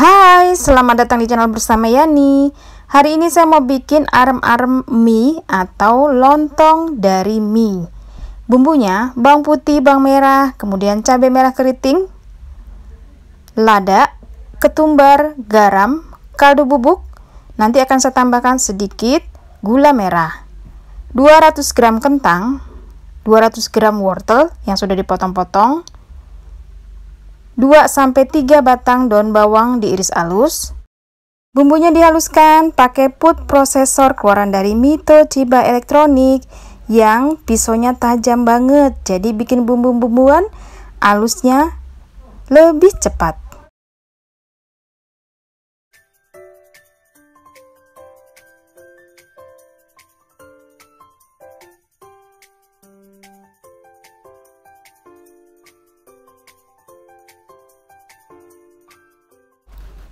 Hai, selamat datang di channel bersama Yani. Hari ini saya mau bikin arem-arem mie atau lontong dari mie. Bumbunya bawang putih, bawang merah, kemudian cabai merah keriting, lada, ketumbar, garam, kaldu bubuk. Nanti akan saya tambahkan sedikit gula merah, 200 gram kentang, 200 gram wortel yang sudah dipotong-potong, 2-3 batang daun bawang diiris halus. Bumbunya dihaluskan pakai food processor keluaran dari Mito Chiba Elektronik yang pisaunya tajam banget, jadi bikin bumbu-bumbuan halusnya lebih cepat.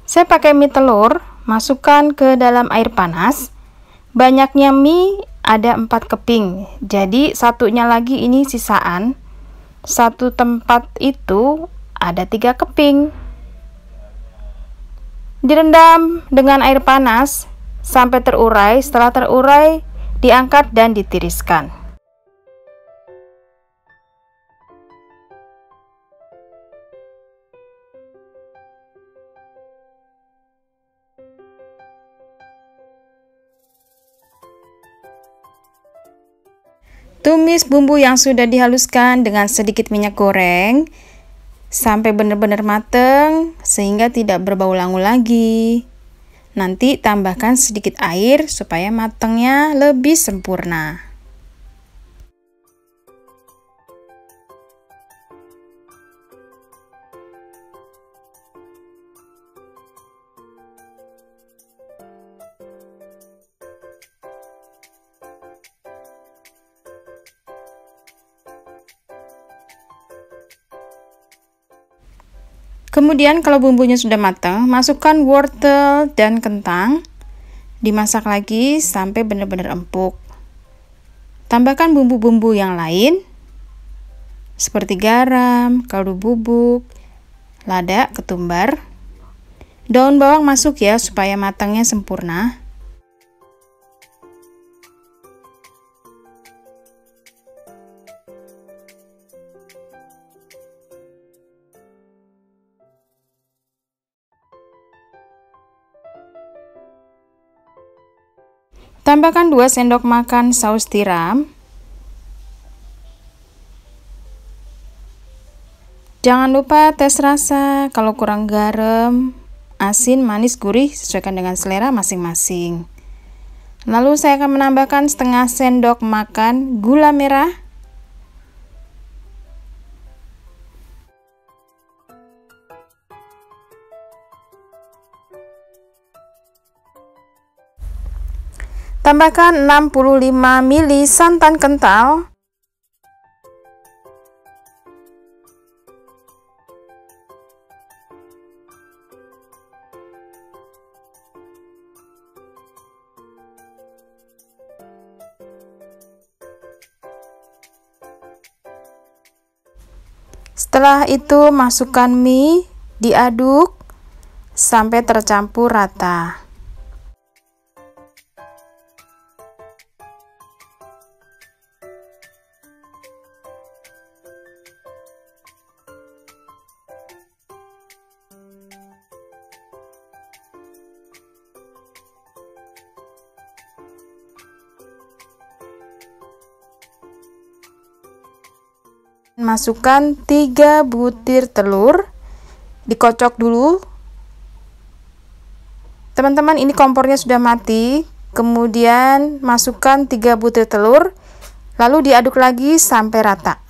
Saya pakai mie telur, masukkan ke dalam air panas. Banyaknya mie ada 4 keping, jadi satunya lagi ini sisaan. Satu tempat itu ada 3 keping. Direndam dengan air panas sampai terurai. Setelah terurai, diangkat dan ditiriskan. Tumis bumbu yang sudah dihaluskan dengan sedikit minyak goreng sampai benar-benar mateng sehingga tidak berbau langu lagi. Nanti tambahkan sedikit air supaya matangnya lebih sempurna. Kemudian kalau bumbunya sudah matang, masukkan wortel dan kentang. Dimasak lagi sampai benar-benar empuk. Tambahkan bumbu-bumbu yang lain seperti garam, kaldu bubuk, lada, ketumbar. Daun bawang masuk ya supaya matangnya sempurna. Tambahkan 2 sendok makan saus tiram. Jangan lupa tes rasa, kalau kurang garam, asin, manis, gurih sesuaikan dengan selera masing-masing. Lalu saya akan menambahkan setengah sendok makan gula merah. Tambahkan 65 ml santan kental. Setelah itu masukkan mie, diaduk sampai tercampur rata. Masukkan 3 butir telur, dikocok dulu. Teman-teman, ini kompornya sudah mati. Kemudian masukkan 3 butir telur, lalu diaduk lagi sampai rata.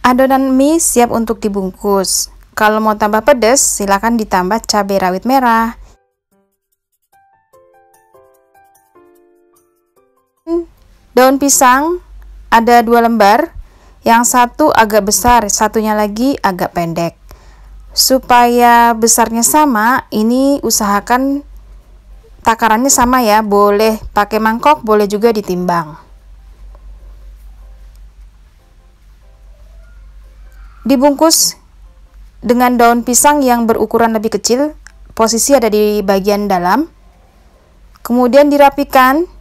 Adonan mie siap untuk dibungkus. Kalau mau tambah pedas, silakan ditambah cabai rawit merah. Daun pisang ada 2 lembar, yang satu agak besar, satunya lagi agak pendek. Supaya besarnya sama, ini usahakan takarannya sama ya, boleh pakai mangkok, boleh juga ditimbang. Dibungkus dengan daun pisang yang berukuran lebih kecil, posisi ada di bagian dalam. Kemudian dirapikan.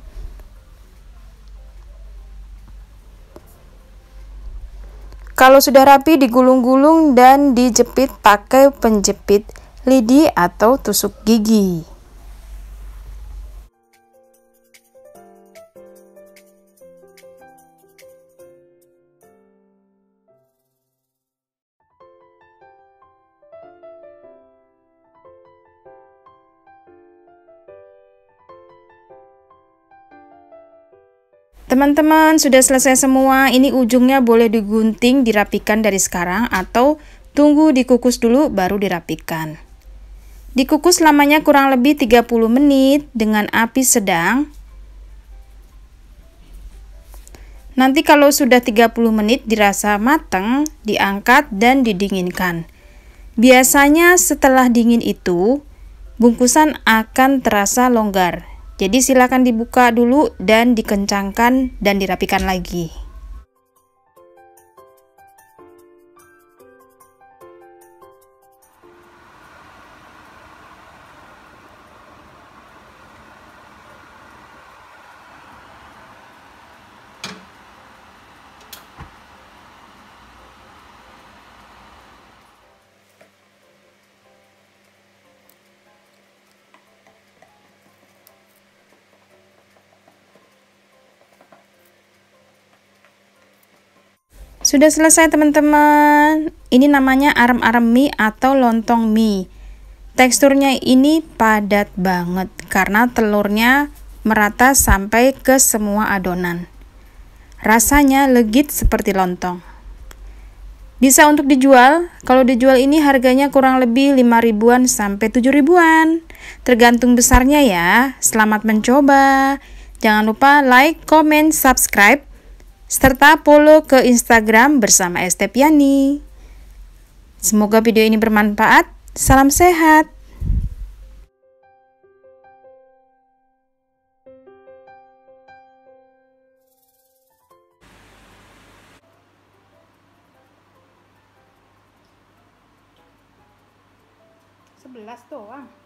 Kalau sudah rapi, digulung-gulung dan dijepit pakai penjepit lidi atau tusuk gigi. Teman-teman, sudah selesai semua. Ini ujungnya boleh digunting, dirapikan dari sekarang, atau tunggu dikukus dulu baru dirapikan. Dikukus lamanya kurang lebih 30 menit dengan api sedang. Nanti kalau sudah 30 menit dirasa matang, diangkat dan didinginkan. Biasanya setelah dingin itu, bungkusan akan terasa longgar. Jadi silakan dibuka dulu dan dikencangkan dan dirapikan lagi. Sudah selesai teman-teman. Ini namanya arem-arem mie atau lontong mie. Teksturnya ini padat banget karena telurnya merata sampai ke semua adonan. Rasanya legit seperti lontong. Bisa untuk dijual. Kalau dijual ini harganya kurang lebih 5 ribuan sampai 7 ribuan. Tergantung besarnya ya. Selamat mencoba. Jangan lupa like, comment, subscribe, serta follow ke Instagram bersama Estepiani. Semoga video ini bermanfaat. Salam sehat. Sebelas doang.